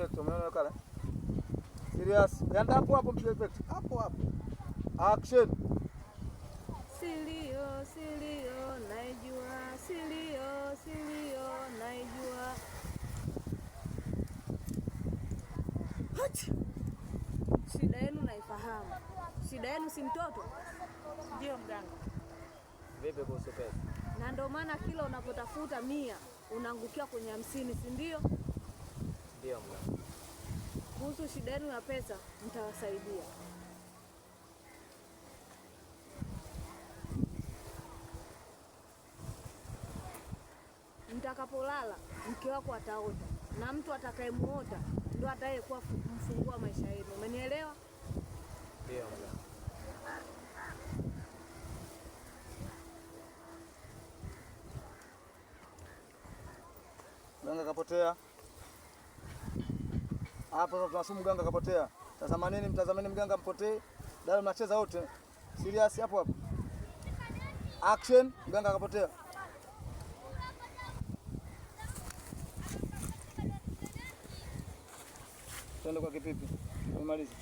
effect. Umeona kala? Serious. Yanda hapo hapo mpiga effect. Hapo hapo. Action. Silio, silio, naijua. Silio, silio, naijua. Shida yenu naifahamu. Shida yenu si mtoto? Ndio mganga. Vipi kuhusu pesa? Na ndio maana kila unapotafuta 100 unaangukia kwenye 50, si ndio? Ndio mganga. Kuhusu shida yenu ya pesa mtawasaidia. Mtakapolala mke wako ataota, na mtu atakayemuota ndio atakayekuwa mfungua maisha yenu. Umenielewa? Ndio mganga. Mganga kapotea. Hapo tunasumu mganga kapotea. Tazamani, mtazameni mganga mpotee. Dada mnacheza wote. Serious hapo hapo. Action, mganga kapotea. Twende kwa kipipi. Umalize.